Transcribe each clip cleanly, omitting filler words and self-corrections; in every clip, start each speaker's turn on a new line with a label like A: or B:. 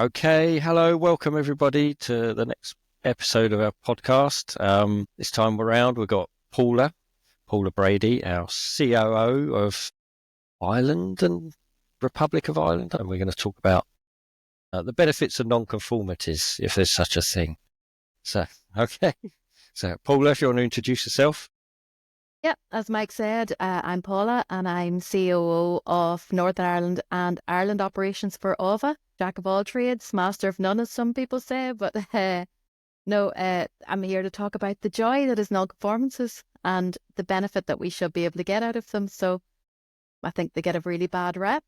A: Okay, hello, welcome everybody to the next episode of our podcast. This time around, we've got Paula Brady, our COO of Ireland and Republic of Ireland, and we're going to talk about the benefits of non-conformities, if there's such a thing. So, okay. So, Paula, if you want to introduce yourself.
B: Yeah, as Mike said, I'm Paula and I'm COO of Northern Ireland and Ireland operations for Auva. Jack of all trades, master of none, as some people say. But I'm here to talk about the joy that is non-conformances and the benefit that we should be able to get out of them. So I think they get a really bad rap,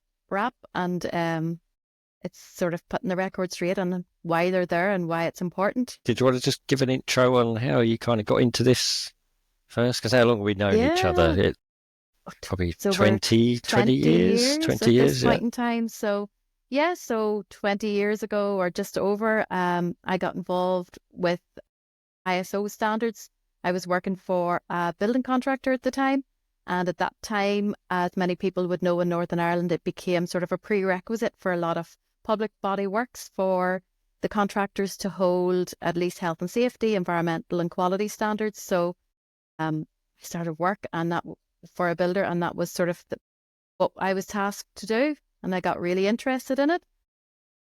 B: and it's sort of putting the record straight on why they're there and why it's important.
A: Did you want to just give an intro on how you kind of got into this first? Because how long have we known each other? Probably 20 years? 20 years
B: at this point in time. So, yeah, so 20 years ago or just over, I got involved with ISO standards. I was working for a building contractor at the time. And at that time, as many people would know in Northern Ireland, it became sort of a prerequisite for a lot of public body works for the contractors to hold at least health and safety, environmental and quality standards. So I started work and that for a builder, and that was sort of what I was tasked to do, and I got really interested in it.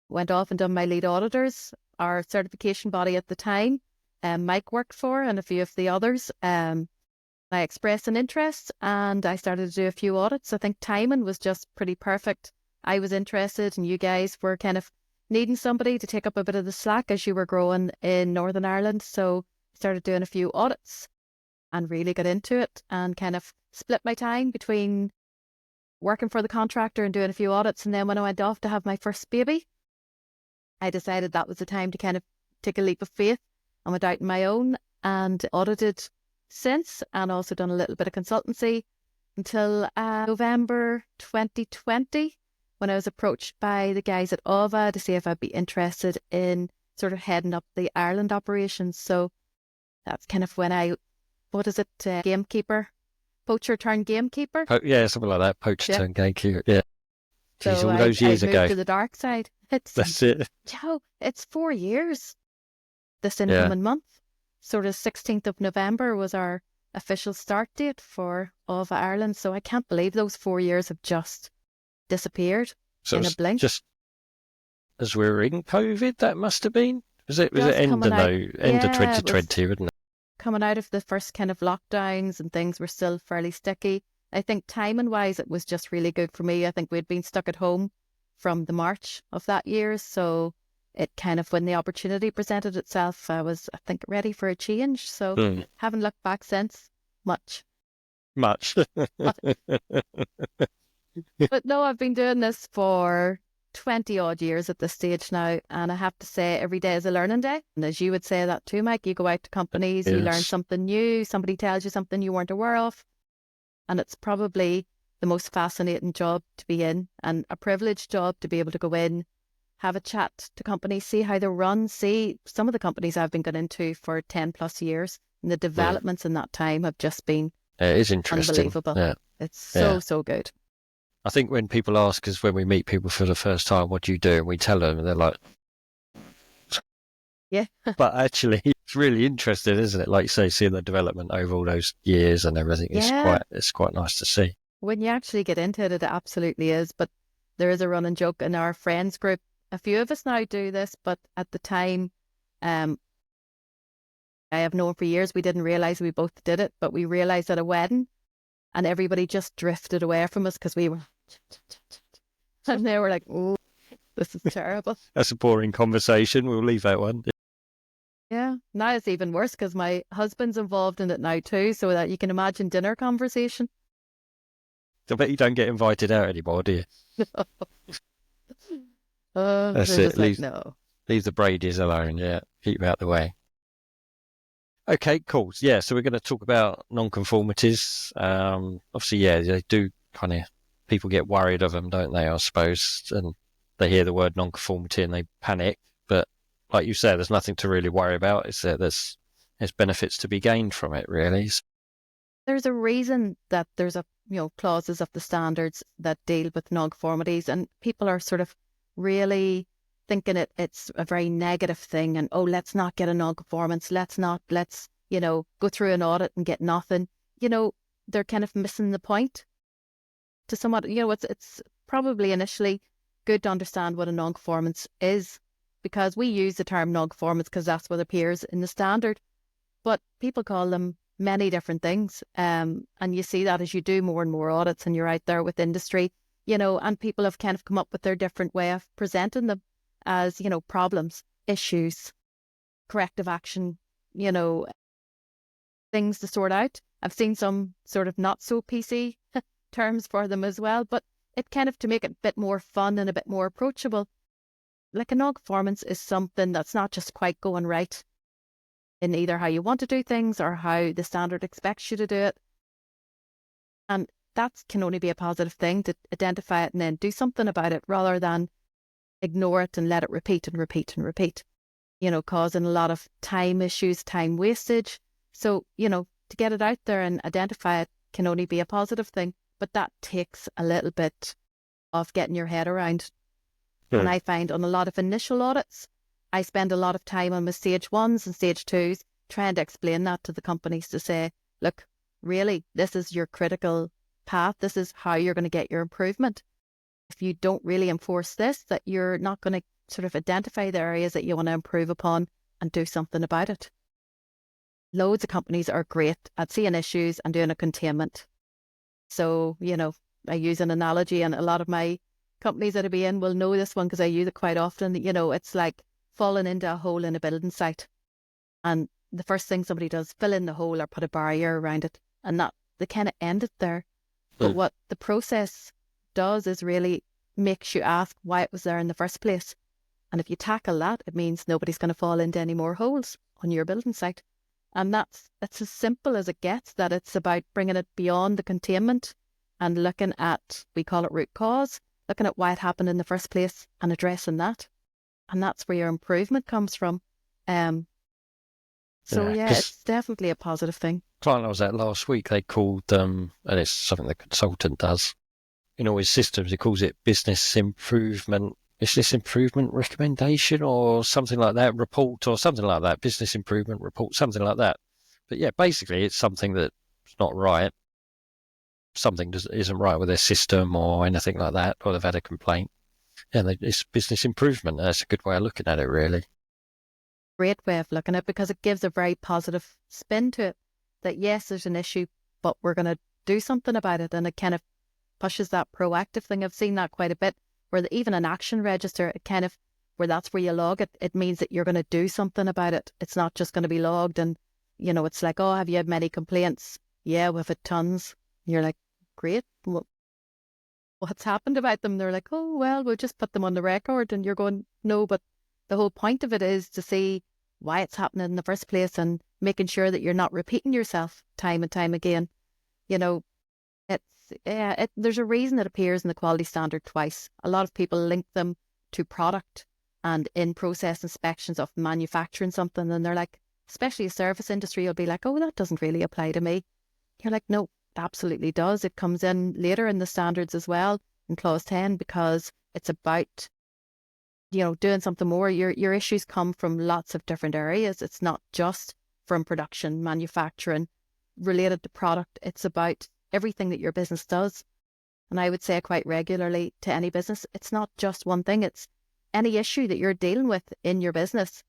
B: Went off and done my lead auditors, our certification body at the time, Mike worked for, and a few of the others. I expressed an interest and I started to do a few audits. I think timing was just pretty perfect. I was interested and you guys were kind of needing somebody to take up a bit of the slack as you were growing in Northern Ireland. So I started doing a few audits and really got into it and kind of split my time between working for the contractor and doing a few audits. And then when I went off to have my first baby, I decided that was the time to kind of take a leap of faith and went out on my own and audited since, and also done a little bit of consultancy until November 2020, when I was approached by the guys at Auva to see if I'd be interested in sort of heading up the Ireland operations. So that's kind of when gamekeeper, poacher turned gamekeeper.
A: Yeah, something like that. Poacher turned gamekeeper. Yeah. Jeez,
B: so
A: all those years
B: I moved
A: ago.
B: To the dark side.
A: That's it.
B: It's 4 years this incoming month. Sort of 16th of November was our official start date for Auva Ireland. So I can't believe those 4 years have just disappeared in a blink.
A: Just as we were in COVID, that must have been. Was it end of 2020, wouldn't it?
B: Coming out of the first kind of lockdowns and things were still fairly sticky. I think timing wise, it was just really good for me. I think we'd been stuck at home from the March of that year. So it kind of, when the opportunity presented itself, I was, I think, ready for a change. So haven't looked back since much. But no, I've been doing this for 20 odd years at this stage now, and I have to say every day is a learning day. And as you would say that too, Mike, you go out to companies, you learn something new, somebody tells you something you weren't aware of, and it's probably the most fascinating job to be in, and a privileged job to be able to go in, have a chat to companies, see how they run, see some of the companies I've been going into for 10 plus years, and the developments in that time have just been
A: it is interesting.
B: Unbelievable. It's so good.
A: I think when people ask us, when we meet people for the first time, what do you do? And we tell them, and they're like,
B: yeah.
A: But actually, it's really interesting, isn't it? Like you say, seeing the development over all those years and everything. It's quite nice to see.
B: When you actually get into it, it absolutely is. But there is a running joke in our friends group. A few of us now do this, but at the time, I have known for years, we didn't realise we both did it, but we realised at a wedding, and everybody just drifted away from us because we were, and they were like, "Oh, this is terrible."
A: That's a boring conversation. We'll leave that one.
B: Yeah, now it's even worse because my husband's involved in it now too, so that you can imagine dinner conversation.
A: I bet you don't get invited out anymore, do you?
B: No.
A: That's it.
B: Leave
A: the Bradys alone. Yeah, keep them out the way. Okay, cool. Yeah, so we're going to talk about non-conformities. Obviously, yeah, they do kind of, people get worried of them, don't they, I suppose, and they hear the word non-conformity and they panic. But like you said, there's nothing to really worry about. It's that there's benefits to be gained from it, really.
B: There's a reason that there's clauses of the standards that deal with non-conformities, and people are sort of really thinking it's a very negative thing and, oh, let's not get a non-conformance. Let's, go through an audit and get nothing. They're kind of missing the point to somewhat. It's probably initially good to understand what a non-conformance is, because we use the term non-conformance because that's what appears in the standard, but people call them many different things. And you see that as you do more and more audits and you're out there with industry, and people have kind of come up with their different way of presenting them as, problems, issues, corrective action, things to sort out. I've seen some sort of not so PC terms for them as well, but it kind of, to make it a bit more fun and a bit more approachable, like a non-conformance is something that's not just quite going right in either how you want to do things or how the standard expects you to do it. And that can only be a positive thing, to identify it and then do something about it, rather than ignore it and let it repeat and repeat and repeat, causing a lot of time issues, time wastage. So, to get it out there and identify it can only be a positive thing, but that takes a little bit of getting your head around. And I find on a lot of initial audits, I spend a lot of time on my stage 1s and stage 2s trying to explain that to the companies, to say, look, really, this is your critical path. This is how you're going to get your improvement. If you don't really enforce this, that you're not going to sort of identify the areas that you want to improve upon and do something about it. Loads of companies are great at seeing issues and doing a containment. So, I use an analogy, and a lot of my companies that I be in will know this one because I use it quite often. It's like falling into a hole in a building site. And the first thing somebody does, fill in the hole or put a barrier around it. And that they kind of end it there. But what the process does is really makes you ask why it was there in the first place. And if you tackle that, it means nobody's going to fall into any more holes on your building site. And that's as simple as it gets, that it's about bringing it beyond the containment and looking at, we call it root cause, looking at why it happened in the first place and addressing that. And that's where your improvement comes from. It's definitely a positive thing.
A: Client I was at last week, they called, and it's something the consultant does in all his systems, he calls it business improvement recommendation or something like that, report or something like that, business improvement report, something like that. But yeah, basically it's something that's not right. Something isn't right with their system or anything like that, or they've had a complaint. Yeah, it's business improvement. That's a good way of looking at it, really.
B: Great way of looking at it, because it gives a very positive spin to it, that yes, there's an issue, but we're going to do something about it. And it kind of pushes that proactive thing. I've seen that quite a bit, where even an action register, it kind of, where that's where you log it, it means that you're going to do something about it. It's not just going to be logged and, it's like, oh, have you had many complaints? Yeah, we've had tons. You're like, great. What's happened about them? They're like, oh, well, we'll just put them on the record. And you're going, no, but the whole point of it is to see why it's happening in the first place and making sure that you're not repeating yourself time and time again. There's a reason it appears in the quality standard twice. A lot of people link them to product and in-process inspections of manufacturing something, and they're like, especially a service industry, you'll be like, oh, that doesn't really apply to me. You're like, no, it absolutely does. It comes in later in the standards as well, in clause 10, because it's about, doing something more. Your issues come from lots of different areas. It's not just from production, manufacturing, related to product. It's about everything that your business does. And I would say quite regularly to any business, it's not just one thing. It's any issue that you're dealing with in your business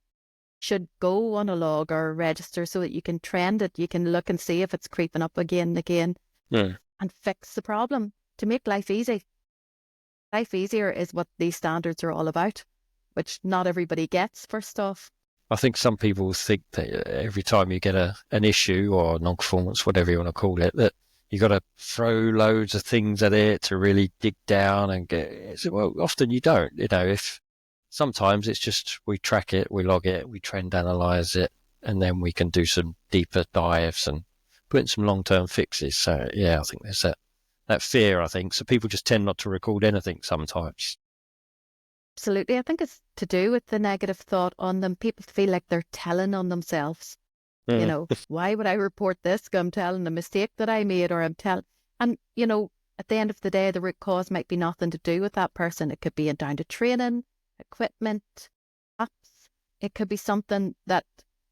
B: should go on a log or a register so that you can trend it. You can look and see if it's creeping up again and again, and fix the problem to make life easy. Life easier is what these standards are all about, which not everybody gets, first off.
A: I think some people think that every time you get an issue or non-conformance, whatever you want to call it, that you got to throw loads of things at it to really dig down and get it. Well, often you don't. If sometimes it's just we track it, we log it, we trend analyze it, and then we can do some deeper dives and put in some long-term fixes. So yeah, I think there's that fear, I think. So people just tend not to record anything sometimes.
B: Absolutely. I think it's to do with the negative thought on them. People feel like they're telling on themselves. Why would I report this? I'm telling a mistake that I made, or I'm telling, and at the end of the day, the root cause might be nothing to do with that person. It could be down to training. equipment, apps. It could be something that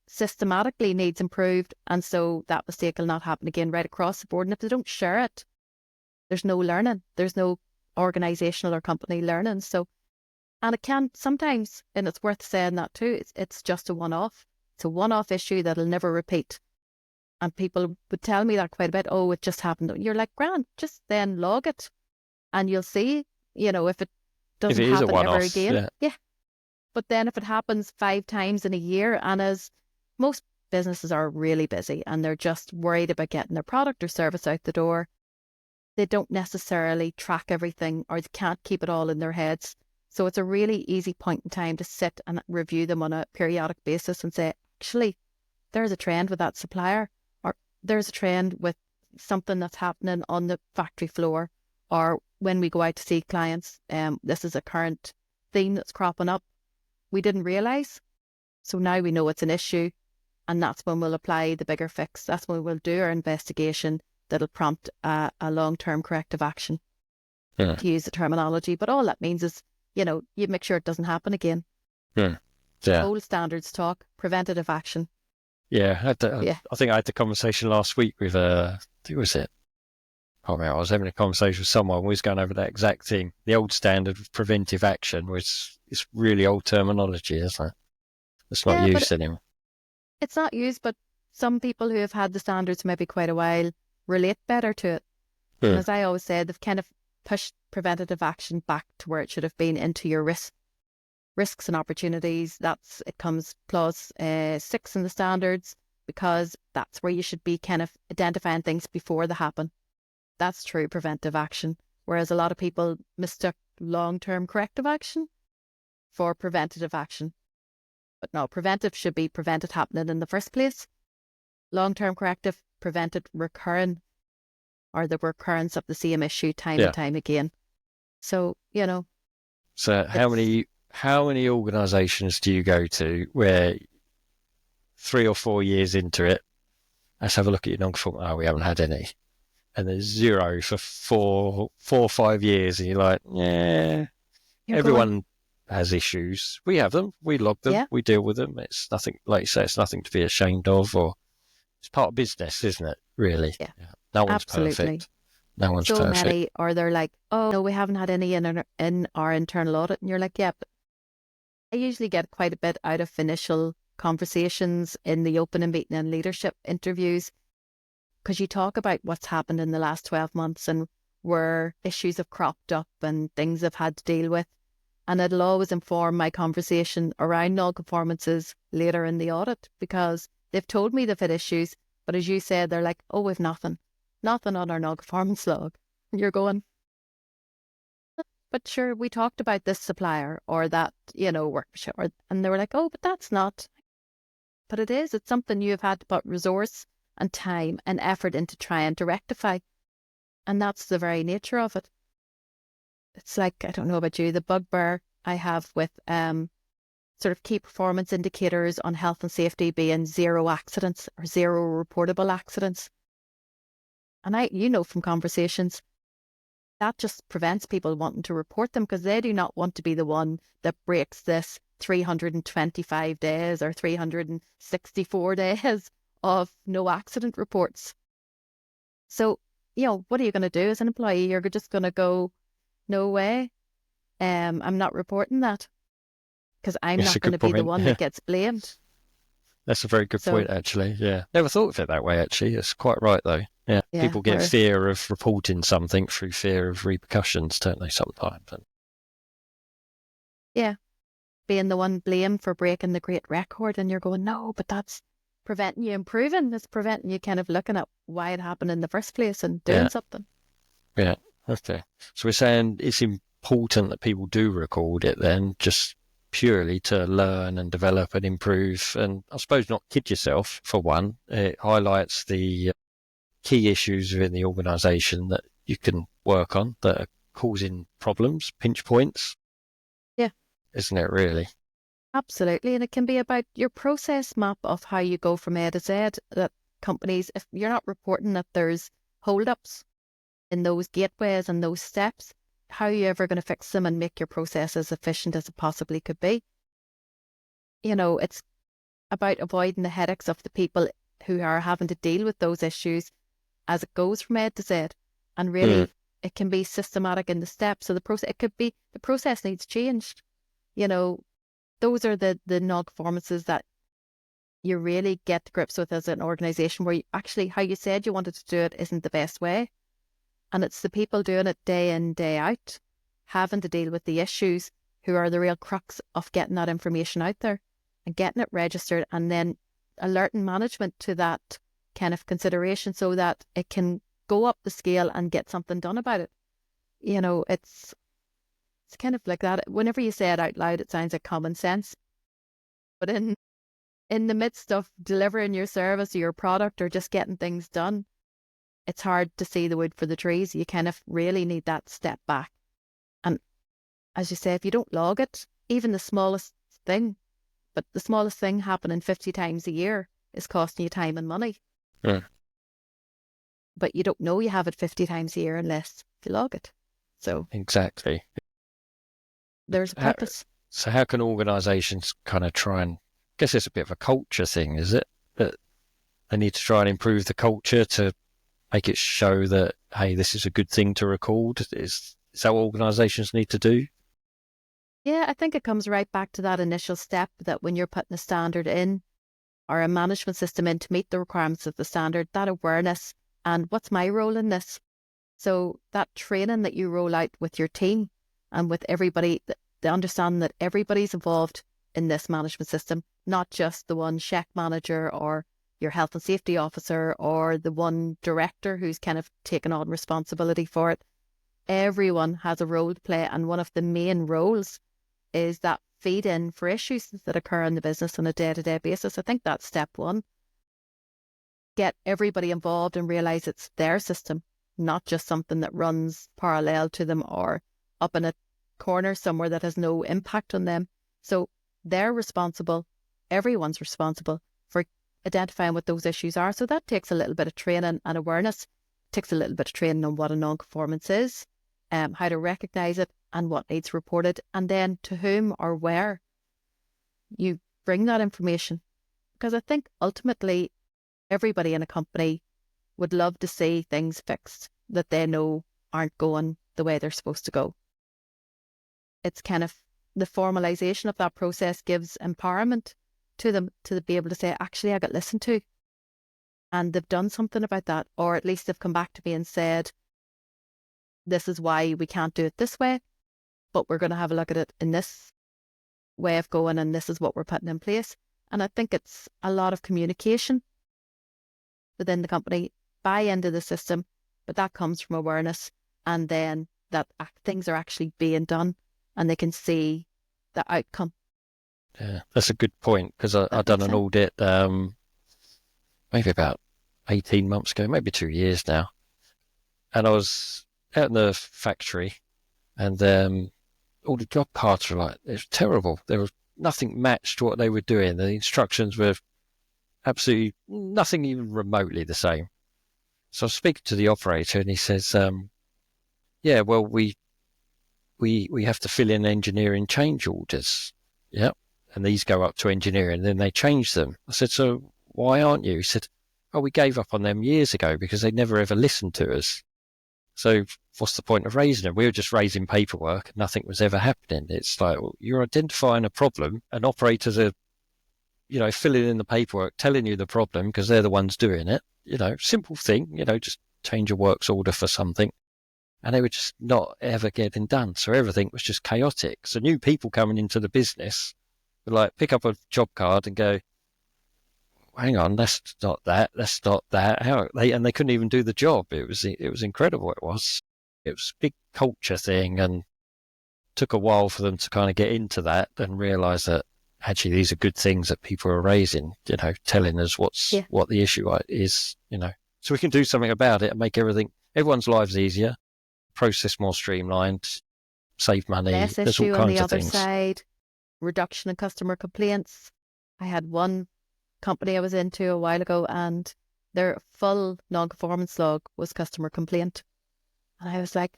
B: systematically needs improved, and so that mistake will not happen again right across the board. And if they don't share it, there's no learning. There's no organizational or company learning. So, and it can sometimes, and it's worth saying that too, it's just a one-off. It's a one-off issue that'll never repeat. And people would tell me that quite a bit. Oh, it just happened. You're like, grand, just then log it and you'll see, if it doesn't happen ever again. Yeah. But then if it happens 5 times in a year, and as most businesses are really busy and they're just worried about getting their product or service out the door, they don't necessarily track everything, or they can't keep it all in their heads. So it's a really easy point in time to sit and review them on a periodic basis and say, actually, there's a trend with that supplier, or there's a trend with something that's happening on the factory floor, or when we go out to see clients, this is a current theme that's cropping up. We didn't realise. So now we know it's an issue, and that's when we'll apply the bigger fix. That's when we'll do our investigation that'll prompt a long-term corrective action, to use the terminology. But all that means is, you make sure it doesn't happen again. Old standards talk, preventative action.
A: Yeah, I think I had the conversation last week with, who was it? I was having a conversation with someone. We was going over that exact thing. The old standard of preventive action, which is really old terminology, isn't it? It's not used anymore.
B: It's not used, but some people who have had the standards maybe quite a while relate better to it. And as I always say, they've kind of pushed preventative action back to where it should have been, into your risks and opportunities. It comes clause 6 in the standards, because that's where you should be kind of identifying things before they happen. That's true preventive action. Whereas a lot of people mistook long-term corrective action for preventative action. But no, preventive should be prevented happening in the first place. Long-term corrective, prevented recurring, or the recurrence of the same issue time and time again. So,
A: So how many organisations do you go to where 3 or 4 years into it, let's have a look at your non-conformity. Oh, we haven't had any. And there's 0 for 4 or 5 years, and you're like, yeah, everyone has issues. We have them, we log them, we deal with them. It's nothing, like you say, it's nothing to be ashamed of, or it's part of business, isn't it? Really?
B: Yeah.
A: No one's perfect. No one's perfect.
B: So many, or they're like, oh, no, we haven't had any in our internal audit. And you're like, yeah, but I usually get quite a bit out of initial conversations in the opening meeting and leadership interviews, because you talk about what's happened in the last 12 months and where issues have cropped up and things I've had to deal with. And it'll always inform my conversation around non-conformances later in the audit, because they've told me they've had issues, but as you said, they're like, oh, we've nothing on our non-conformance log. And you're going, but sure, we talked about this supplier or that, workshop, and they were like, oh, but that's not. But it is. It's something you have had to put resource and time and effort into trying to rectify. And that's the very nature of it. It's like, I don't know about you, the bugbear I have with sort of key performance indicators on health and safety being 0 accidents or 0 reportable accidents. And from conversations, that just prevents people wanting to report them, because they do not want to be the one that breaks this 325 days or 364 days of no accident reports. So, what are you going to do as an employee? You're just going to go, no way, I'm not reporting that, because I'm not going to be the one that gets blamed.
A: That's a very good point, actually. Yeah. Never thought of it that way, actually. It's quite right, though. Yeah. People get fear of reporting something through fear of repercussions, don't they, sometimes?
B: Yeah. Being the one blamed for breaking the great record, and you're going, no, but that's preventing you improving. It's preventing you kind of looking at why it happened in the first place and doing something.
A: Yeah. Okay. So we're saying it's important that people do record it then, just purely to learn and develop and improve, and I suppose not kid yourself, for one. It highlights the key issues within the organisation that you can work on that are causing problems, pinch points.
B: Yeah.
A: Isn't it, really?
B: Absolutely. And it can be about your process map of how you go from A to Z. That companies, if you're not reporting that there's hold-ups in those gateways and those steps, how are you ever going to fix them and make your process as efficient as it possibly could be? It's about avoiding the headaches of the people who are having to deal with those issues as it goes from A to Z. And really, it can be systematic in the steps. So it could be the process needs changed. Those are the non-conformances that you really get to grips with as an organization, where you actually, how you said you wanted to do it isn't the best way. And it's the people doing it day in, day out, having to deal with the issues, who are the real crux of getting that information out there and getting it registered, and then alerting management to that kind of consideration so that it can go up the scale and get something done about it. It's kind of like that. Whenever you say it out loud, it sounds like common sense. But in the midst of delivering your service or your product or just getting things done, it's hard to see the wood for the trees. You kind of really need that step back. And as you say, if you don't log it, even the smallest thing, but the smallest thing happening 50 times a year is costing you time and money.
A: Yeah.
B: But you don't know you have it 50 times a year unless you log it. So
A: Exactly.
B: there's a purpose.
A: So how can organisations kind of try and, I guess it's a bit of a culture thing, is it? That they need to try and improve the culture to make it show that, hey, this is a good thing to record. Is that what organisations need to do?
B: Yeah, I think it comes right back to that initial step, that when you're putting a standard in or a management system in to meet the requirements of the standard, that awareness and what's my role in this? So that training that you roll out with your team and with everybody, the understanding that everybody's involved in this management system, not just the one check manager or your health and safety officer or the one director who's kind of taken on responsibility for it. Everyone has a role to play, and one of the main roles is that feed in for issues that occur in the business on a day-to-day basis. I think that's step one. Get everybody involved and realise it's their system, not just something that runs parallel to them or up in a corner somewhere that has no impact on them. So they're responsible, everyone's responsible for identifying what those issues are. So that takes a little bit of training and awareness. It takes a little bit of training on what a non-conformance is, how to recognise it and what needs reported, and then to whom or where you bring that information. Because I think ultimately everybody in a company would love to see things fixed that they know aren't going the way they're supposed to go. It's kind of the formalisation of that process gives empowerment to them to be able to say, actually, I got listened to and they've done something about that, or at least they've come back to me and said, this is why we can't do it this way, but we're going to have a look at it in this way of going, and this is what we're putting in place. And I think it's a lot of communication within the company, buy into the system, but that comes from awareness, and then that things are actually being done and they can see the outcome.
A: Yeah, that's a good point, because I've done an audit maybe about 18 months ago, maybe 2 years now. And I was out in the factory, and all the job cards were like, it was terrible. There was nothing matched to what they were doing. The instructions were absolutely nothing even remotely the same. So I was speaking to the operator, and he says, yeah, well, we have to fill in engineering change orders. Yep. And these go up to engineering, and then they change them. I said, so why aren't you? He said, oh, we gave up on them years ago because they never ever listened to us. So what's the point of raising them? We were just raising paperwork and nothing was ever happening. It's like, well, you're identifying a problem, and operators are, filling in the paperwork, telling you the problem because they're the ones doing it. Simple thing, just change a works order for something. And they were just not ever getting done. So everything was just chaotic. So new people coming into the business would like pick up a job card and go, hang on, that's not that. And they couldn't even do the job. It was incredible. It was a big culture thing, and took a while for them to kind of get into that and realize that actually these are good things that people are raising, telling us what the issue is, so we can do something about it and make everyone's lives easier, process more streamlined, save money.
B: Less
A: There's all
B: issue
A: kinds
B: on the
A: of
B: other
A: things.
B: side, reduction in customer complaints. I had one company I was into a while ago, and their full non-conformance log was customer complaint. And I was like,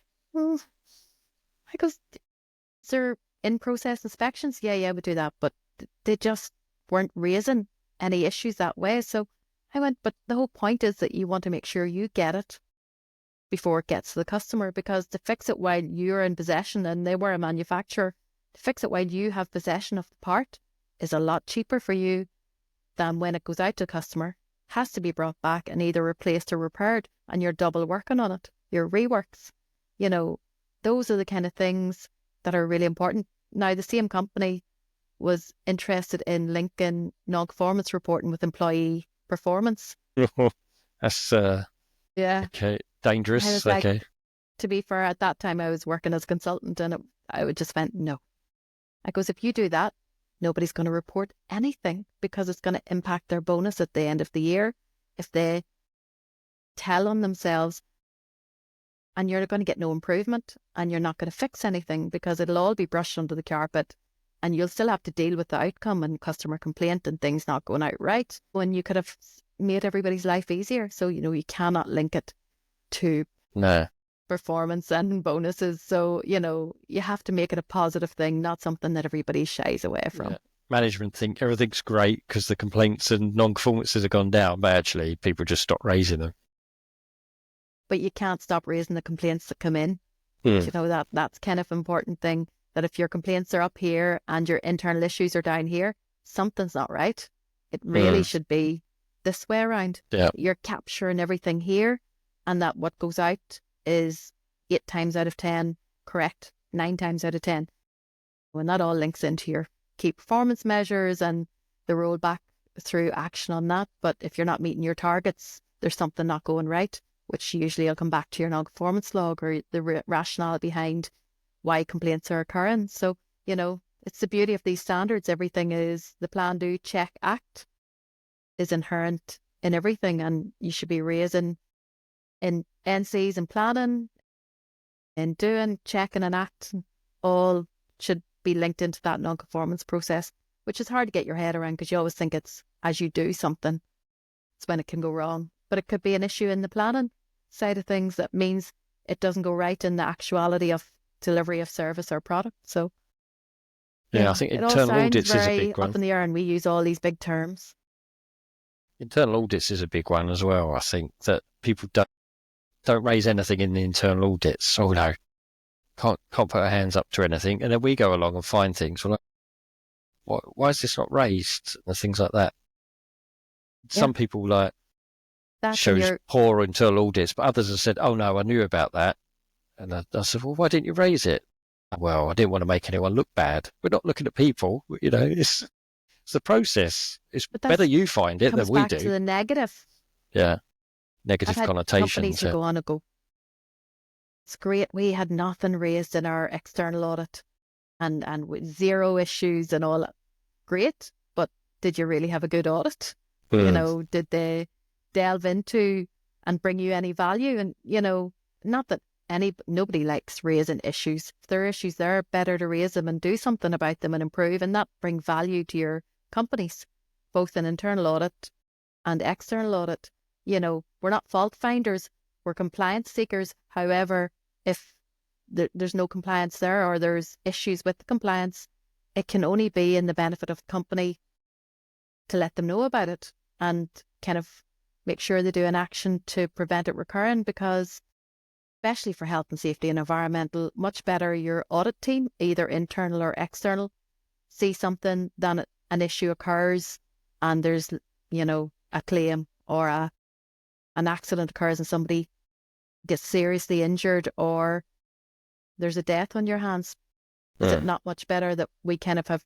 B: I goes, is there in-process inspections? Yeah, we do that. But they just weren't raising any issues that way. So I went, but the whole point is that you want to make sure you get it before it gets to the customer, because to fix it while you're in possession and they were a manufacturer, to fix it while you have possession of the part is a lot cheaper for you than when it goes out to the customer. Has to be brought back and either replaced or repaired, and you're double working on it. Your reworks, those are the kind of things that are really important. Now, the same company was interested in linking non-conformance reporting with employee performance.
A: That's
B: Yeah.
A: okay,
B: I
A: dangerous.
B: was like,
A: Okay.
B: to be fair, at that time I was working as a consultant, and I would just went, no. I goes, if you do that, nobody's going to report anything because it's going to impact their bonus at the end of the year. If they tell on themselves, and you're going to get no improvement and you're not going to fix anything because it'll all be brushed under the carpet and you'll still have to deal with the outcome and customer complaint and things not going out right when you could have made everybody's life easier. So, you cannot link it to
A: No.
B: performance and bonuses. So, you have to make it a positive thing, not something that everybody shies away from.
A: Yeah. Management think everything's great because the complaints and non-conformances have gone down, but actually people just stop raising them.
B: But you can't stop raising the complaints that come in. That's kind of important thing, that if your complaints are up here and your internal issues are down here, something's not right. It really should be this way around.
A: Yeah.
B: You're capturing everything here, and that what goes out is 8 times out of 10 correct, 9 times out of 10. When that all links into your key performance measures and the rollback through action on that. But if you're not meeting your targets, there's something not going right, which usually will come back to your non-conformance log or the rationale behind why complaints are occurring. So, it's the beauty of these standards. Everything is the plan, do, check, act is inherent in everything. And you should be raising in NCs and planning and doing, checking and acting, all should be linked into that non-conformance process, which is hard to get your head around because you always think it's as you do something, it's when it can go wrong. But it could be an issue in the planning side of things that means it doesn't go right in the actuality of delivery of service or product. So
A: I think
B: it all
A: internal
B: sounds
A: audits is a
B: very
A: big one.
B: up in the air, and we use all these big terms.
A: Internal audits is a big one as well. I think that people don't raise anything in the internal audits. Oh no, can't put our hands up to anything, and then we go along and find things. Well, like, why is this not raised? And things like that. Some people shows poor internal audits, but others have said, "Oh no, I knew about that," and I said, "Well, why didn't you raise it?" Well, I didn't want to make anyone look bad. We're not looking at people, It's the process. It's better you find it than we do.
B: Comes back to the negative.
A: Yeah, negative connotations.
B: Companies who go on and go, it's great, we had nothing raised in our external audit, and with 0 issues and all that. Great, but did you really have a good audit? Did they delve into and bring you any value? And not that nobody likes raising issues. If there are issues there, better to raise them and do something about them and improve, and that bring value to your companies, both in internal audit and external audit. We're not fault finders, we're compliance seekers. However, if there's no compliance there or there's issues with the compliance, it can only be in the benefit of the company to let them know about it and kind of make sure they do an action to prevent it recurring, because especially for health and safety and environmental, much better your audit team, either internal or external, see something than an issue occurs and there's, a claim or an accident occurs and somebody gets seriously injured or there's a death on your hands. Is it not much better that we kind of have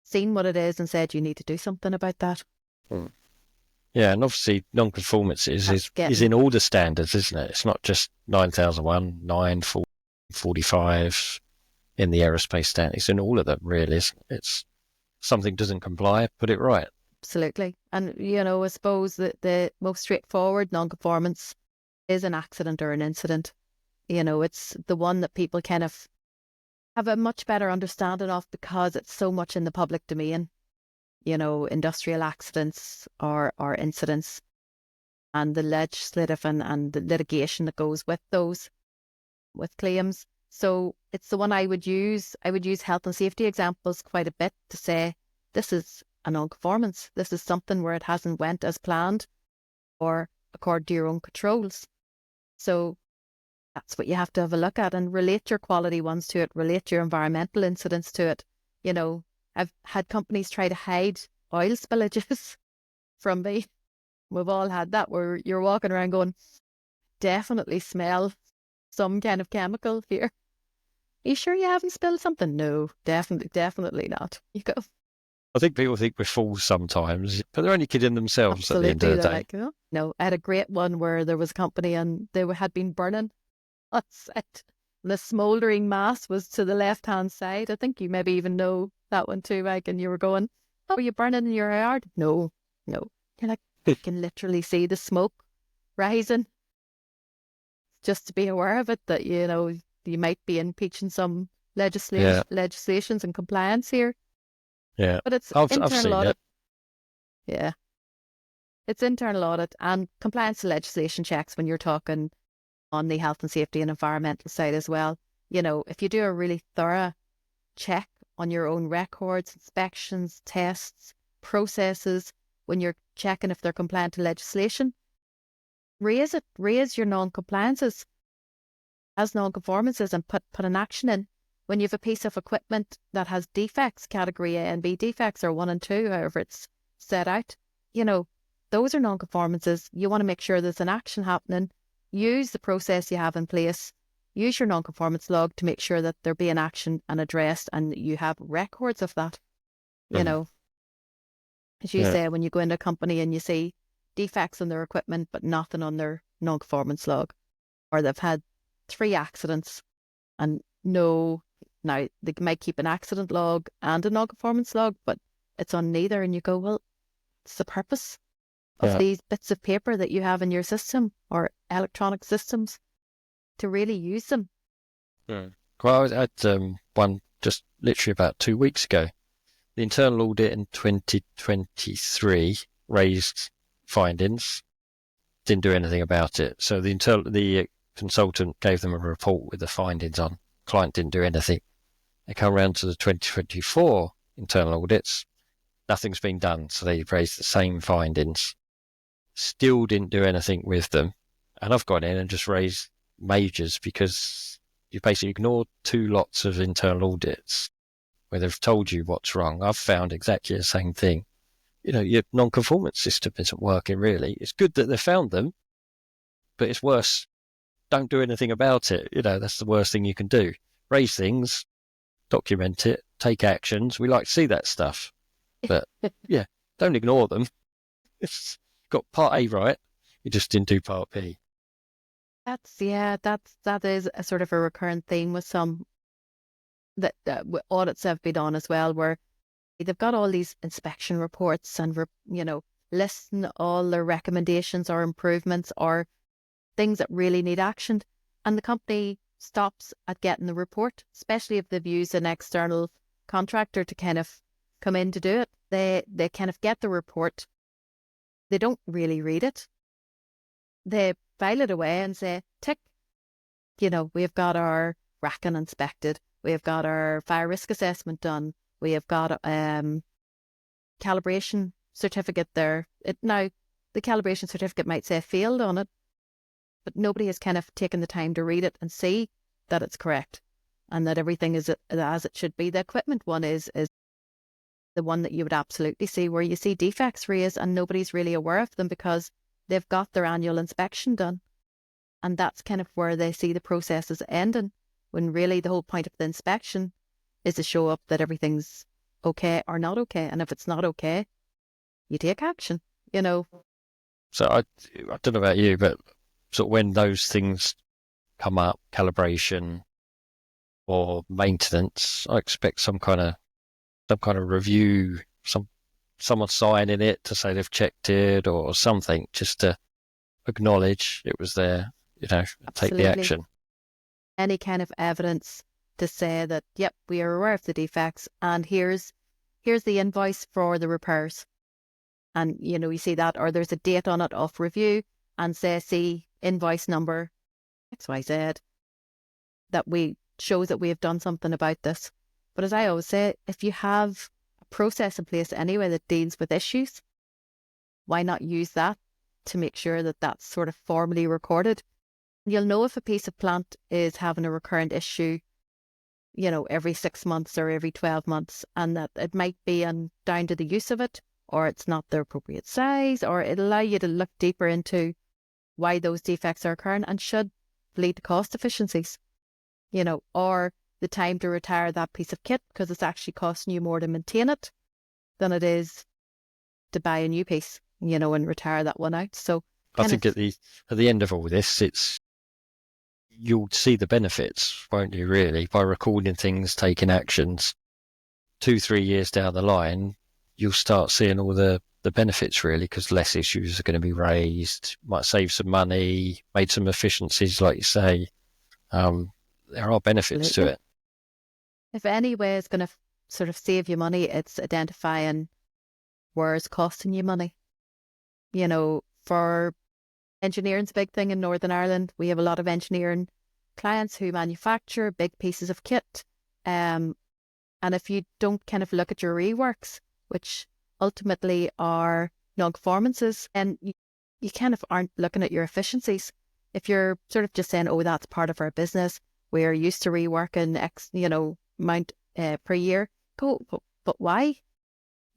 B: seen what it is and said you need to do something about that?
A: Yeah, and obviously non-conformances is in all the standards, isn't it? It's not just 9001, 9, 45 in the aerospace standard. It's in all of them, really. It's something doesn't comply, put it right.
B: Absolutely. And, I suppose that the most straightforward non-conformance is an accident or an incident. It's the one that people kind of have a much better understanding of because it's so much in the public domain. Industrial accidents or incidents and the legislative and the litigation that goes with those, with claims. So it's the one I would use. I would use health and safety examples quite a bit to say, this is a non-conformance. This is something where it hasn't went as planned or according to your own controls. So that's what you have to have a look at and relate your quality ones to it, relate your environmental incidents to it. You know, I've had companies try to hide oil spillages from me. We've all had that where you're walking around going, definitely smell some kind of chemical here. Are you sure you haven't spilled something? No, definitely not. You go,
A: I think people think we're fools sometimes, but they're only kidding themselves at the end
B: absolutely.
A: of the
B: They're
A: day.
B: like, oh. No, I had a great one where there was a company and they had been burning on site. The smouldering mass was to the left-hand side. I think you maybe even know that one too, Mike, and you were going, oh, are you burning in your yard? No. You're like, you can literally see the smoke rising. Just to be aware of it, that, you know, you might be impeaching some legislations and compliance here.
A: Yeah.
B: But it's
A: I've
B: internal
A: seen
B: audit.
A: it.
B: Yeah. It's internal audit and compliance to legislation checks when you're talking on the health and safety and environmental side as well. You know, if you do a really thorough check on your own records, inspections, tests, processes, when you're checking if they're compliant to legislation, raise your non-compliances as non-conformances and put an action in. When you have a piece of equipment that has defects, category A and B defects, or 1 and 2, however it's set out, you know, those are non-conformances. You want to make sure there's an action happening. Use the process you have in place. Use your non-conformance log to make sure that they're being actioned and addressed, and you have records of that. You know, as you say, when you go into a company and you see defects on their equipment but nothing on their non-conformance log, or they've had 3 accidents and no, now they might keep an accident log and a non-conformance log, but it's on neither, and you go, well, it's the purpose of these bits of paper that you have in your system or electronic systems to really use them.
A: Well, I had one just literally about 2 weeks ago. The internal audit in 2023 raised findings, didn't do anything about it. So the consultant gave them a report with the findings on. Client didn't do anything. They come around to the 2024 internal audits, nothing's been done. So they raised the same findings, still didn't do anything with them. And I've gone in and just raised majors because you basically ignored 2 lots of internal audits where they've told you what's wrong. I've found exactly the same thing. You know, your non-conformance system isn't working really. It's good that they found them, but it's worse. Don't do anything about it. You know, that's the worst thing you can do. Raise things, document it, take actions. We like to see that stuff. But yeah, don't ignore them. It's got part A right. You just didn't do part B.
B: That is a sort of a recurrent theme with some that audits have been on as well, where they've got all these inspection reports and, you know, listing all their recommendations or improvements or things that really need action. And the company stops at getting the report, especially if they've used an external contractor to kind of come in to do it. They kind of get the report. They don't really read it. They file it away and say, tick, you know, we've got our racking inspected. We've got our fire risk assessment done. We have got calibration certificate there. Now, the calibration certificate might say failed on it, but nobody has kind of taken the time to read it and see that it's correct and that everything is as it should be. The equipment one is the one that you would absolutely see, where you see defects raised and nobody's really aware of them because they've got their annual inspection done. And that's kind of where they see the processes ending, when really the whole point of the inspection is to show up that everything's okay or not okay. And if it's not okay, you take action, you know.
A: So I don't know about you, but sort of when those things come up, calibration or maintenance, I expect some kind of review, someone signing it to say they've checked it or something, just to acknowledge it was there, you know, take the action.
B: Any kind of evidence to say that, yep, we are aware of the defects and here's the invoice for the repairs. And, you know, you see that, or there's a date on it of review and say, see, invoice number XYZ, that we shows that we have done something about this. But as I always say, if you have a process in place anyway that deals with issues, why not use that to make sure that that's sort of formally recorded? You'll know if a piece of plant is having a recurrent issue, every 6 months or every 12 months, and that it might be down to the use of it, or it's not the appropriate size, or it'll allow you to look deeper into why those defects are occurring and should lead to cost efficiencies, or the time to retire that piece of kit because it's actually costing you more to maintain it than it is to buy a new piece, and retire that one out. So
A: I think at the end of all this, you'll see the benefits, won't you, really, by recording things, taking actions. 2-3 years down the line, you'll start seeing all the benefits, really, because less issues are going to be raised, might save some money, made some efficiencies, like you say. There are benefits to it.
B: If any way is going to sort of save you money, it's identifying where it's costing you money. For engineering's a big thing in Northern Ireland. We have a lot of engineering clients who manufacture big pieces of kit. And if you don't kind of look at your reworks, which ultimately are non-conformances, and you kind of aren't looking at your efficiencies. If you're sort of just saying, oh, that's part of our business, we're used to reworking X, amount per year, go, but why?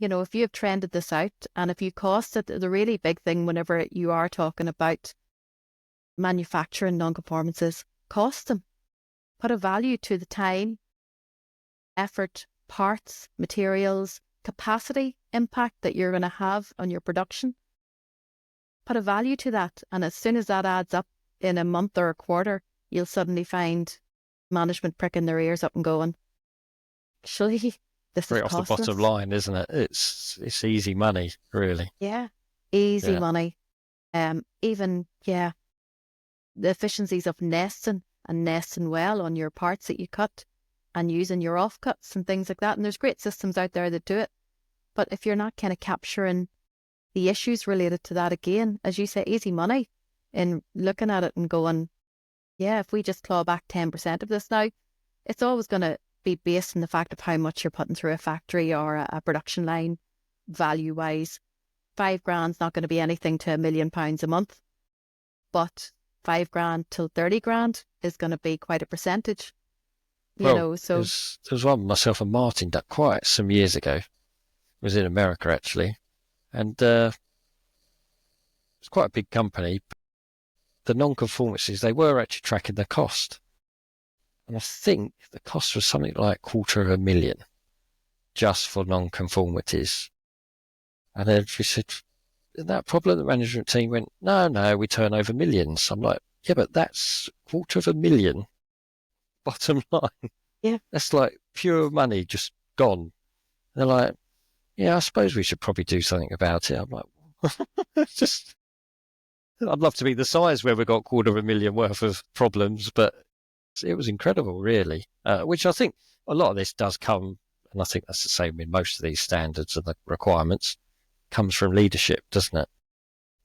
B: If you have trended this out, and if you cost it, the really big thing whenever you are talking about manufacturing non-conformances, cost them. Put a value to the time, effort, parts, materials, capacity, impact that you're going to have on your production. Put a value to that, and as soon as that adds up in a month or a quarter, you'll suddenly find management pricking their ears up and going, actually, this is
A: Right off the bottom line, isn't it? It's easy money, really.
B: Yeah, easy money. Even the efficiencies of nesting well on your parts that you cut and using your offcuts and things like that. And there's great systems out there that do it. But if you're not kind of capturing the issues related to that, again, as you say, easy money in looking at it and going, if we just claw back 10% of this now, it's always going to be based on the fact of how much you're putting through a factory or a production line value wise. £5,000 not going to be anything to £1 million a month, but £5,000 till 30 grand is going to be quite a percentage. So
A: there's one myself and Martin done quite some years ago. It was in America actually, and it's quite a big company. The non-conformances, they were actually tracking the cost. And I think the cost was something like $250,000 just for non-conformities. And then we said, isn't that a problem? The management team went, no, we turn over millions. I'm like, yeah, but that's $250,000 bottom line.
B: Yeah.
A: That's like pure money just gone. And they're like, yeah, I suppose we should probably do something about it. I'm like, just, I'd love to be the size where we got $250,000 worth of problems, but it was incredible, really, which I think a lot of this does come, and I think that's the same in most of these standards and the requirements, comes from leadership, doesn't it?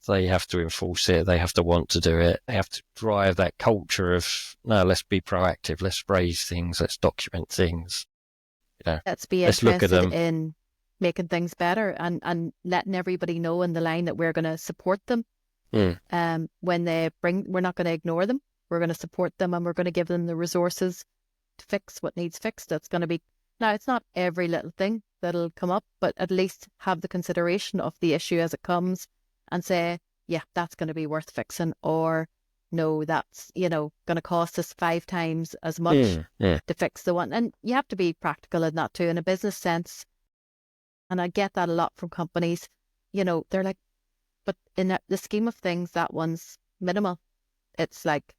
A: They have to enforce it. They have to want to do it. They have to drive that culture of, no, let's be proactive. Let's raise things. Let's document things.
B: Let's be interested in making things better and letting everybody know in the line that we're going to support them. When they we're not going to ignore them. We're going to support them and we're going to give them the resources to fix what needs fixed. That's going to be, now it's not every little thing that'll come up, but at least have the consideration of the issue as it comes and say, yeah, that's going to be worth fixing, or no, that's, going to cost us 5 times as much to fix the one. And you have to be practical in that too, in a business sense. And I get that a lot from companies, they're like, but in the scheme of things, that one's minimal. It's like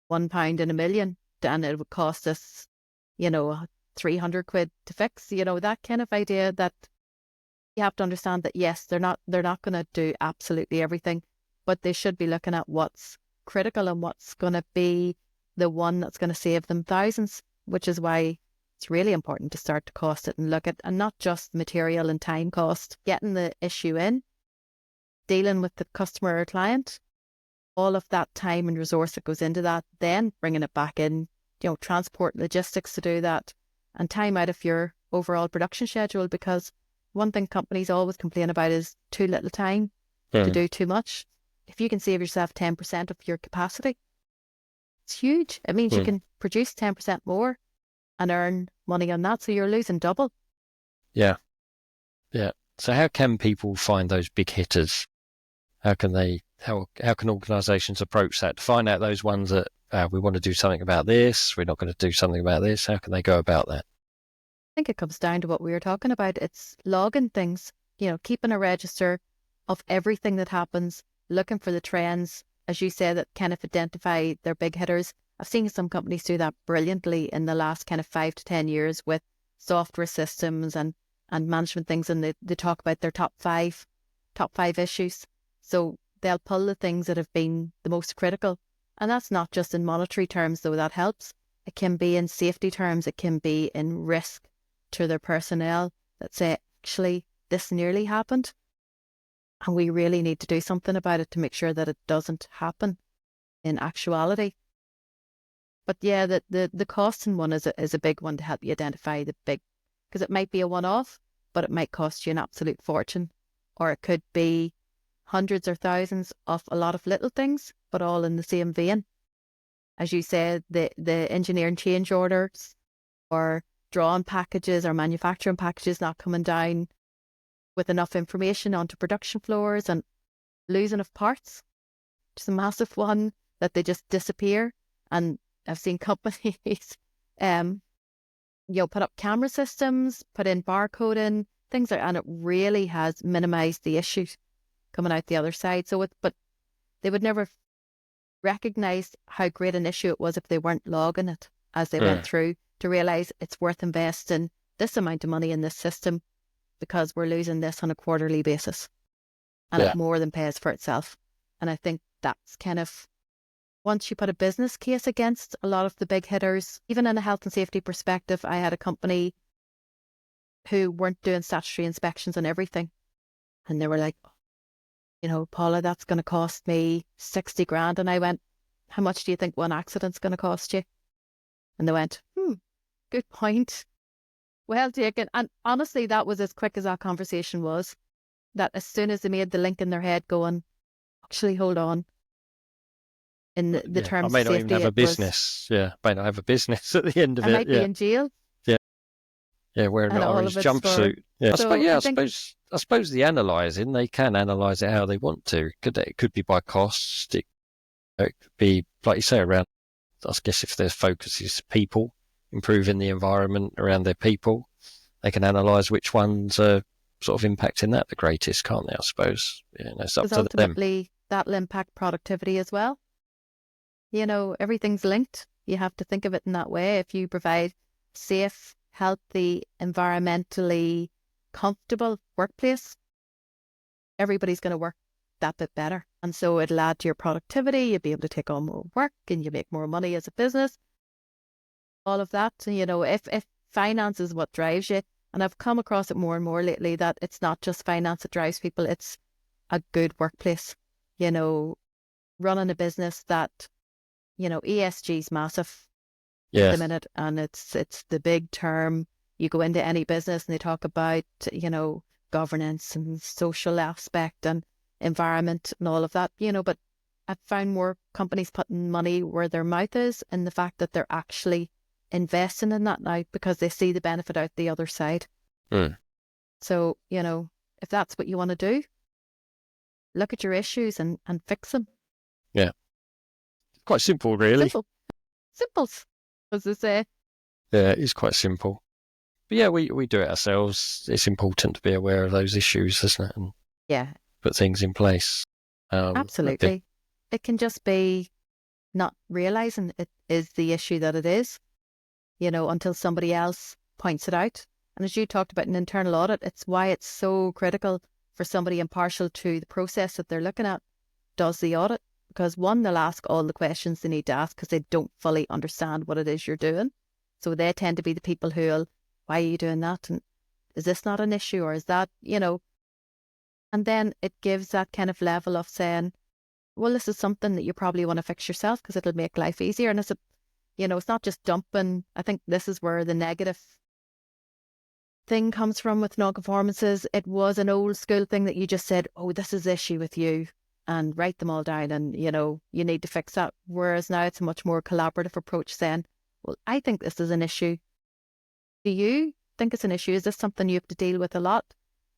B: £1 in a million, and it would cost us, 300 quid to fix, that kind of idea. That you have to understand that yes, they're not going to do absolutely everything, but they should be looking at what's critical and what's going to be the one that's going to save them thousands, which is why it's really important to start to cost it and look at, and not just material and time cost, getting the issue in, dealing with the customer or client, all of that time and resource that goes into that, then bringing it back in transport logistics to do that, and time out of your overall production schedule, because one thing companies always complain about is too little time to do too much. If you can save yourself 10% of your capacity, it's huge. It means you can produce 10% more and earn money on that. So you're losing double.
A: Yeah. Yeah. So how can people find those big hitters? How can organisations approach that to find out those ones that we want to do something about this, we're not going to do something about this? How can they go about that?
B: I think it comes down to what we were talking about. It's logging things, keeping a register of everything that happens, looking for the trends, as you say, that kind of identify their big hitters. I've seen some companies do that brilliantly in the last kind of 5 to 10 years with software systems and management things, and they talk about their top five issues. So they'll pull the things that have been the most critical. And that's not just in monetary terms, though that helps. It can be in safety terms. It can be in risk to their personnel that say, actually, this nearly happened, and we really need to do something about it to make sure that it doesn't happen in actuality. But yeah, the costing one is a big one to help you identify the big, because it might be a one-off, but it might cost you an absolute fortune. Or it could be hundreds or thousands of a lot of little things, but all in the same vein. As you said, the engineering change orders, or drawing packages or manufacturing packages not coming down with enough information onto production floors, and losing of parts, which is a massive one, that they just disappear. And I've seen companies put up camera systems, put in barcoding, things like, and it really has minimized the issues coming out the other side. But they would never recognize how great an issue it was if they weren't logging it as they went through, to realize it's worth investing this amount of money in this system because we're losing this on a quarterly basis, and it more than pays for itself. And I think that's kind of, once you put a business case against a lot of the big hitters, even in a health and safety perspective, I had a company who weren't doing statutory inspections on everything. And they were like, Paula, that's going to cost me 60 grand. And I went, how much do you think one accident's going to cost you? And they went, good point. Well taken. And honestly, that was as quick as that conversation was. That as soon as they made the link in their head going, actually, hold on. In the terms
A: I may
B: of
A: not
B: safety,
A: even have a business. I may not have a business at the end of it.
B: I might be in jail.
A: Yeah, wearing an orange jumpsuit. Yeah,
B: So
A: I suppose the analysing, they can analyse it how they want to. It could be by cost. It could be, like you say, around, I guess, if their focus is people, improving the environment around their people, they can analyse which ones are sort of impacting that the greatest, can't they, I suppose? It's up to
B: ultimately,
A: them.
B: That'll impact productivity as well. Everything's linked. You have to think of it in that way. If you provide safe, healthy, environmentally comfortable workplace, everybody's going to work that bit better. And so it'll add to your productivity. You'll be able to take on more work and you make more money as a business. All of that, if finance is what drives you, and I've come across it more and more lately that it's not just finance that drives people, it's a good workplace. Running a business that, ESG is massive at the minute, and it's the big term. You go into any business and they talk about, governance and social aspect and environment and all of that, but I've found more companies putting money where their mouth is, in the fact that they're actually investing in that now because they see the benefit out the other side. So, if that's what you want to do, look at your issues and fix them.
A: Yeah. Quite simple, really.
B: Simple, as they say.
A: Yeah, it is quite simple. But yeah, we do it ourselves. It's important to be aware of those issues, isn't it? And put things in place.
B: Absolutely.
A: Okay.
B: It can just be not realising it is the issue that it is, until somebody else points it out. And as you talked about an internal audit, it's why it's so critical for somebody impartial to the process that they're looking at does the audit. Because one, they'll ask all the questions they need to ask because they don't fully understand what it is you're doing. So they tend to be the people who'll, why are you doing that? And is this not an issue? Or is that, and then it gives that kind of level of saying, well, this is something that you probably want to fix yourself because it'll make life easier. And It's not just dumping. I think this is where the negative thing comes from with non-conformances. It was an old school thing that you just said, oh, this is the issue with you, and write them all down, and you need to fix that. Whereas now it's a much more collaborative approach saying, well, I think this is an issue. Do you think it's an issue? Is this something you have to deal with a lot?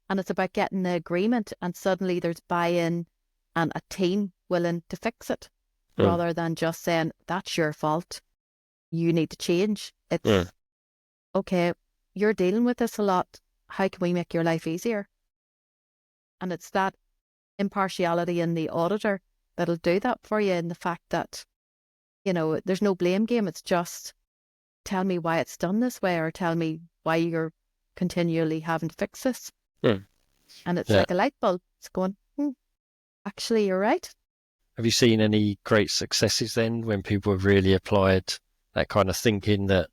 B: And it's about getting the agreement, and suddenly there's buy-in and a team willing to fix it, rather than just saying, that's your fault, you need to change. It's okay, you're dealing with this a lot. How can we make your life easier? And it's that impartiality in the auditor that'll do that for you, in the fact that, there's no blame game. It's just, tell me why it's done this way, or tell me why you're continually having to fix this. And it's like a light bulb. It's going, actually, you're right.
A: Have you seen any great successes then when people have really applied that kind of thinking, that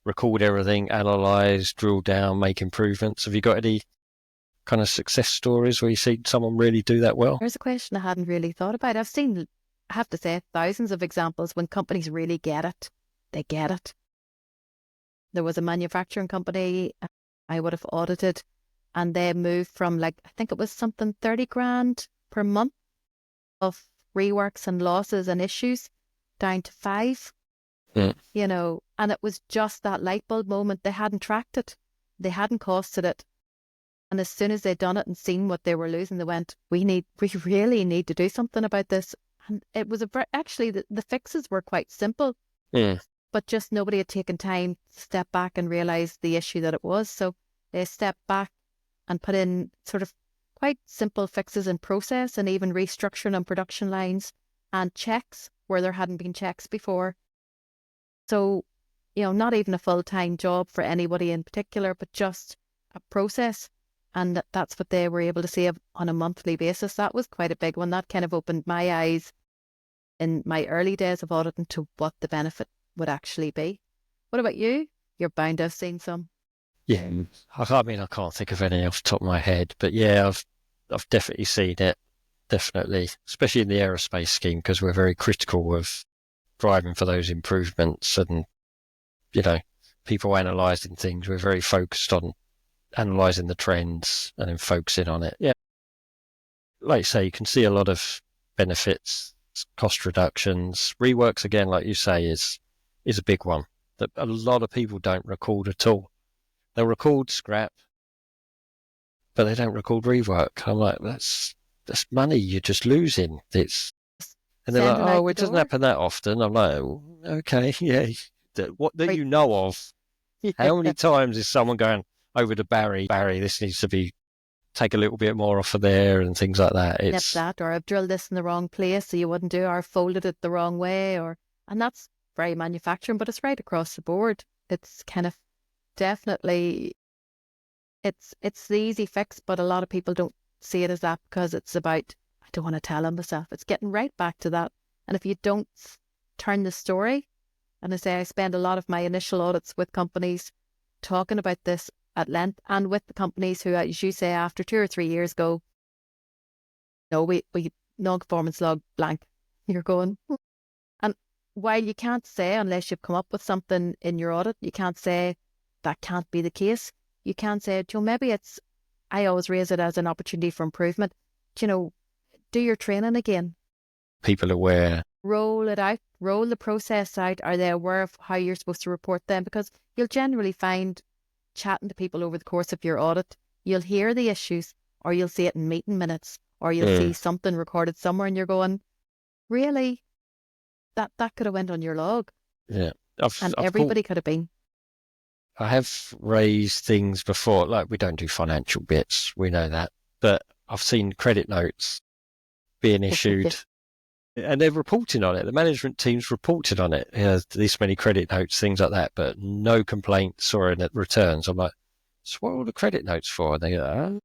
A: record everything, analyse, drill down, make improvements? Have you got any kind of success stories where you see someone really do that well?
B: There's a question I hadn't really thought about. I've seen, I have to say, thousands of examples when companies really get it. They get it. There was a manufacturing company I would have audited, and they moved from, I think it was something 30 grand per month of reworks and losses and issues down to 5. And it was just that light bulb moment. They hadn't tracked it. They hadn't costed it. And as soon as they'd done it and seen what they were losing, they went, we really need to do something about this. And it was actually the fixes were quite simple, but just nobody had taken time to step back and realise the issue that it was. So they stepped back and put in sort of quite simple fixes in process, and even restructuring on production lines and checks where there hadn't been checks before. So, not even a full-time job for anybody in particular, but just a process. And that's what they were able to save on a monthly basis. That was quite a big one. That kind of opened my eyes in my early days of auditing to what the benefit would actually be. What about you? You're bound to have seen some.
A: Yeah, I mean, I can't think of any off the top of my head, but yeah, I've definitely seen it. Definitely, especially in the aerospace scheme, because we're very critical of driving for those improvements, and people analysing things. We're very focused on analysing the trends and then focusing on it. Yeah, like you say, you can see a lot of benefits, cost reductions, reworks. Again, like you say, is a big one that a lot of people don't record at all. They'll record scrap, but they don't record rework. I'm like, that's money you're just losing. And they're like, oh, it doesn't happen that often. I'm like, okay, yeah. What do you know of? How many times is someone going over to Barry, this needs to take a little bit more off of there, and things like that.
B: It's that, or I've drilled this in the wrong place, so you wouldn't do, or folded it the wrong way, and that's very manufacturing, but it's right across the board. It's kind of definitely, it's the easy fix, but a lot of people don't see it as that, because it's about, I don't want to tell them myself. It's getting right back to that. And if you don't turn the story, and I say I spend a lot of my initial audits with companies talking about this at length, and with the companies who, as you say, after 2 or 3 years go, no, we non-conformance log blank. You're going, and while you can't say, unless you've come up with something in your audit, you can't say that can't be the case. You can't say, maybe it's, I always raise it as an opportunity for improvement. Do your training again.
A: People aware.
B: Roll it out, roll the process out. Are they aware of how you're supposed to report them? Because you'll generally find, chatting to people over the course of your audit, you'll hear the issues, or you'll see it in meeting minutes, or you'll see something recorded somewhere, and you're going, really? That could have went on your log.
A: Yeah.
B: Everybody could have been.
A: I have raised things before, like we don't do financial bits, we know that, but I've seen credit notes being issued and they're reporting on it. The management team's reported on it, this many credit notes, things like that, but no complaints or any returns. I'm like, so what are all the credit notes for? And they go,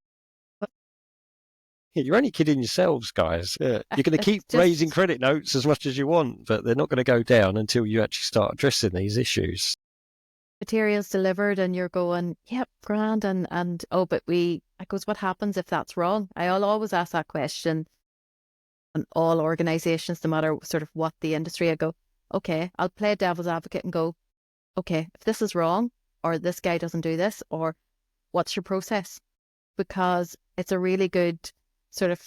A: you're only kidding yourselves, guys. Yeah. You're going to keep raising credit notes as much as you want, but they're not going to go down until you actually start addressing these issues.
B: Materials delivered, and you're going, yep, grand, and but I goes, what happens if that's wrong? I'll always ask that question in all organisations, no matter sort of what the industry. I go, okay, I'll play devil's advocate and go, okay, if this is wrong, or this guy doesn't do this, or what's your process? Because it's a really good sort of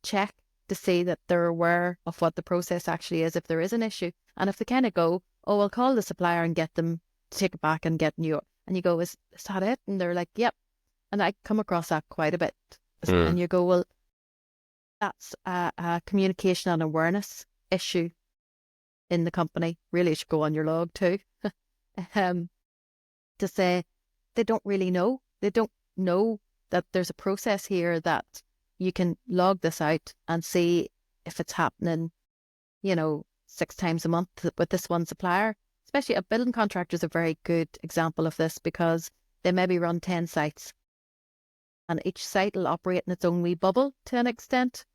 B: check to see that they're aware of what the process actually is if there is an issue. And if they kind of go, oh, I'll call the supplier and get them to take it back and get new. And you go, is that it? And they're like, yep. And I come across that quite a bit. And you go, well, that's a communication and awareness issue in the company. Really should go on your log too. To say they don't really know. They don't know that there's a process here that you can log this out and see if it's happening, 6 times a month with this one supplier. Especially a building contractor is a very good example of this, because they maybe run 10 sites and each site will operate in its own wee bubble to an extent.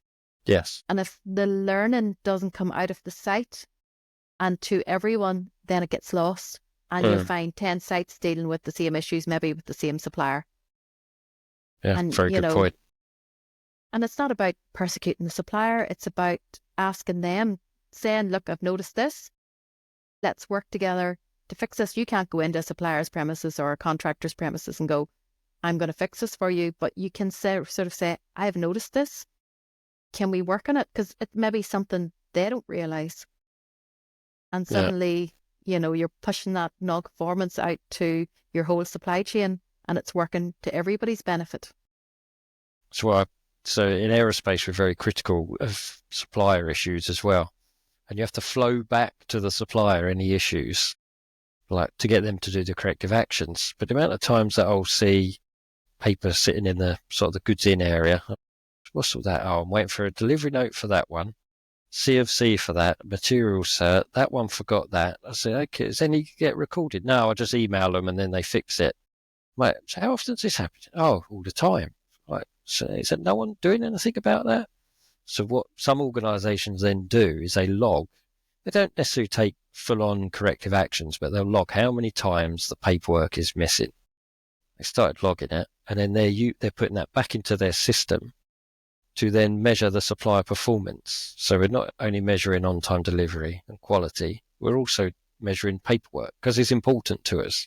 A: Yes.
B: And if the learning doesn't come out of the site and to everyone, then it gets lost. And you'll find 10 sites dealing with the same issues, maybe with the same supplier.
A: Yeah,
B: and,
A: very good point.
B: And it's not about persecuting the supplier. It's about asking them, saying, look, I've noticed this. Let's work together to fix this. You can't go into a supplier's premises or a contractor's premises and go, I'm going to fix this for you. But you can sort of say, I've noticed this. Can we work on it? Because it may be something they don't realise. And suddenly, you're pushing that non-conformance out to your whole supply chain, and it's working to everybody's benefit.
A: So in aerospace, we're very critical of supplier issues as well. And you have to flow back to the supplier any issues, like to get them to do the corrective actions. But the amount of times that I'll see paper sitting in the sort of the goods in area, what's all that? Oh, I'm waiting for a delivery note for that one. C of C for that, material cert, that one forgot that. I say, okay, does any get recorded? No, I just email them and then they fix it. Like, so how often does this happen? Oh, all the time. Like, so is there no one doing anything about that? So what some organisations then do is they log. They don't necessarily take full-on corrective actions, but they'll log how many times the paperwork is missing. They started logging it, and then they're putting that back into their system to then measure the supplier performance. So we're not only measuring on-time delivery and quality, we're also measuring paperwork, because it's important to us.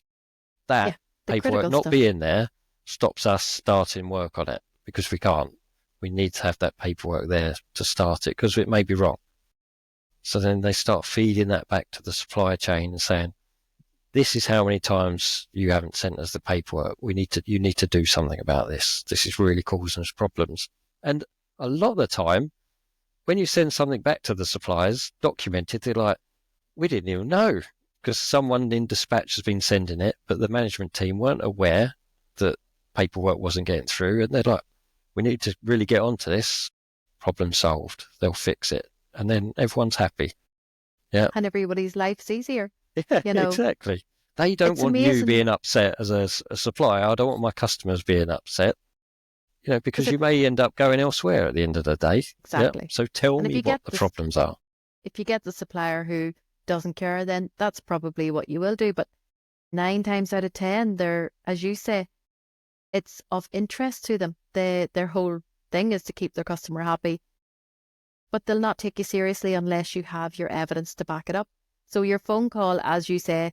A: That paperwork not being there stops us starting work on it, because we can't. We need to have that paperwork there to start it, because it may be wrong. So then they start feeding that back to the supply chain and saying, this is how many times you haven't sent us the paperwork. You need to do something about this. This is really causing us problems. And a lot of the time, when you send something back to the suppliers, documented, they're like, we didn't even know, because someone in dispatch has been sending it, but the management team weren't aware that paperwork wasn't getting through. And they're like, we need to really get onto this. Problem solved. They'll fix it. And then everyone's happy. Yeah.
B: And everybody's life's easier.
A: Yeah, exactly. They don't want you being upset as a supplier. I don't want my customers being upset. Because you may end up going elsewhere at the end of the day.
B: Exactly.
A: Yeah? So tell me what the problems are.
B: If you get the supplier who doesn't care, then that's probably what you will do. But 9 times out of 10, they're, as you say, it's of interest to them. Their whole thing is to keep their customer happy. But they'll not take you seriously unless you have your evidence to back it up. So your phone call, as you say,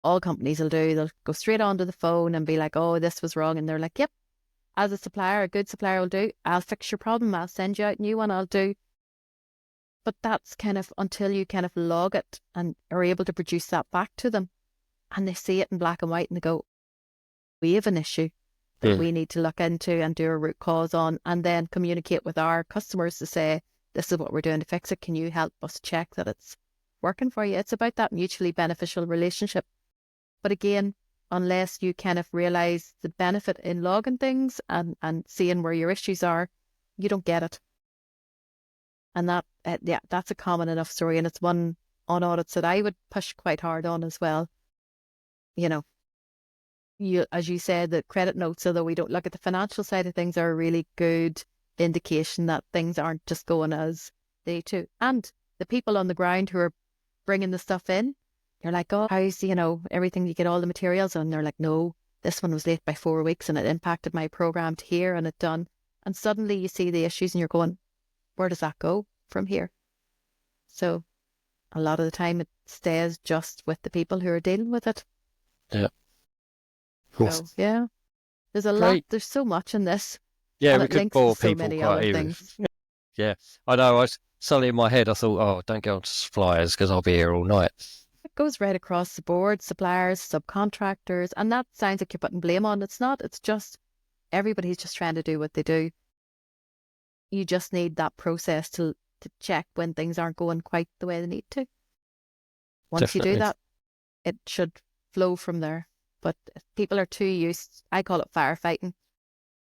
B: all companies will do, they'll go straight onto the phone and be like, oh, this was wrong. And they're like, yep, as a supplier, a good supplier will do, I'll fix your problem. I'll send you out a new one, I'll do. But that's kind of until you kind of log it and are able to produce that back to them. And they see it in black and white and they go, we have an issue that we need to look into and do a root cause on, and then communicate with our customers to say, this is what we're doing to fix it. Can you help us check that it's working for you? It's about that mutually beneficial relationship. But again, unless you kind of realise the benefit in logging things and seeing where your issues are, you don't get it. And that's a common enough story. And it's one on audits that I would push quite hard on as well. As you said, the credit notes, although we don't look at the financial side of things, are a really good indication that things aren't just going as they do. And the people on the ground who are bringing the stuff in, you're like, oh, how's, everything, you get all the materials, and they're like, no, this one was late by 4 weeks and it impacted my program to here and it done. And suddenly you see the issues and you're going, where does that go from here? So a lot of the time it stays just with the people who are dealing with it.
A: Yeah. Cool.
B: So yeah, there's a lot,
A: Great.
B: there's so much in this,
A: Yeah,
B: and
A: we
B: it
A: could
B: links to
A: bore
B: so
A: people
B: many
A: quite
B: other
A: easily.
B: things.
A: Yeah, I know. I was suddenly in my head, I thought, oh, don't go on to suppliers because I'll be here all night.
B: It goes right across the board, suppliers, subcontractors, and that sounds like you're putting blame on. It's not. It's just everybody's just trying to do what they do. You just need that process to check when things aren't going quite the way they need to. Once you do
A: Definitely.
B: that, it should flow from there. But people are too used, I call it firefighting.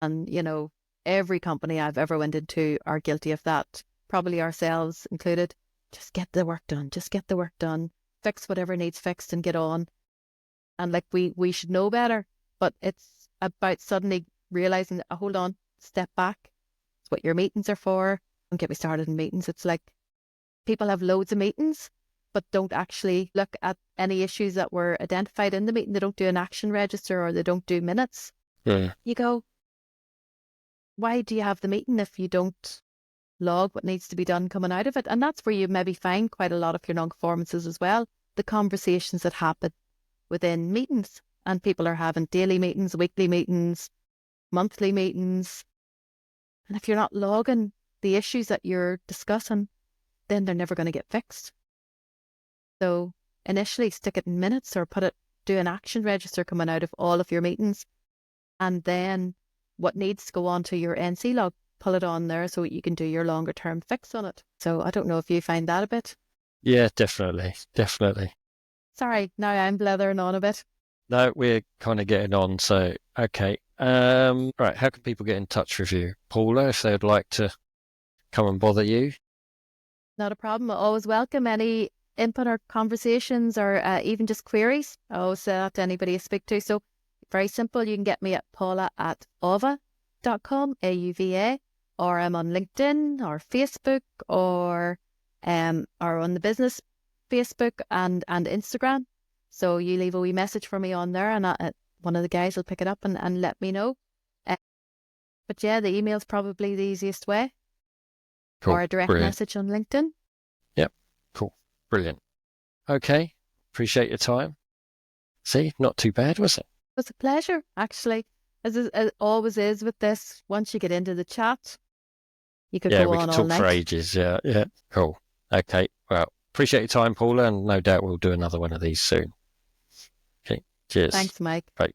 B: And, you know, every company I've ever went into are guilty of that, probably ourselves included. Just get the work done, just get the work done, fix whatever needs fixed and get on. And like we should know better, but it's about suddenly realizing, hold on, step back. It's what your meetings are for. Don't get me started in meetings. It's like people have loads of meetings, but don't actually look at any issues that were identified in the meeting. They don't do an action register or they don't do minutes.
A: Yeah.
B: You go, why do you have the meeting if you don't log what needs to be done coming out of it? And that's where you maybe find quite a lot of your non-conformances as well. The conversations that happen within meetings, and people are having daily meetings, weekly meetings, monthly meetings. And if you're not logging the issues that you're discussing, then they're never going to get fixed. So initially stick it in minutes or do an action register coming out of all of your meetings. And then what needs to go onto your NC log, pull it on there so you can do your longer term fix on it. So I don't know if you find that a bit.
A: Yeah, definitely. Definitely.
B: Sorry, now I'm blethering on a bit.
A: No, we're kind of getting on. So, okay. Right. How can people get in touch with you, Paula, if they'd like to come and bother you?
B: Not a problem. I always welcome any input or conversations or even just queries. I always say that to anybody I speak to. So very simple. You can get me at paula@auva.com, AUVA, or I'm on LinkedIn or Facebook or on the business Facebook and Instagram. So you leave a wee message for me on there and one of the guys will pick it up and let me know. But yeah, the email's probably the easiest way.
A: Cool.
B: Or a direct
A: Brilliant.
B: message on LinkedIn.
A: Yep. Cool. Brilliant. Okay. Appreciate your time. See, not too bad, was it?
B: It was a pleasure, actually. As it always is with this, once you get into the chat, you could
A: Yeah,
B: go
A: we
B: on
A: could
B: all
A: talk for
B: night.
A: ages. Yeah, yeah. Cool. Okay. Well, appreciate your time, Paula, and no doubt we'll do another one of these soon. Okay. Cheers.
B: Thanks, Mike.
A: Bye.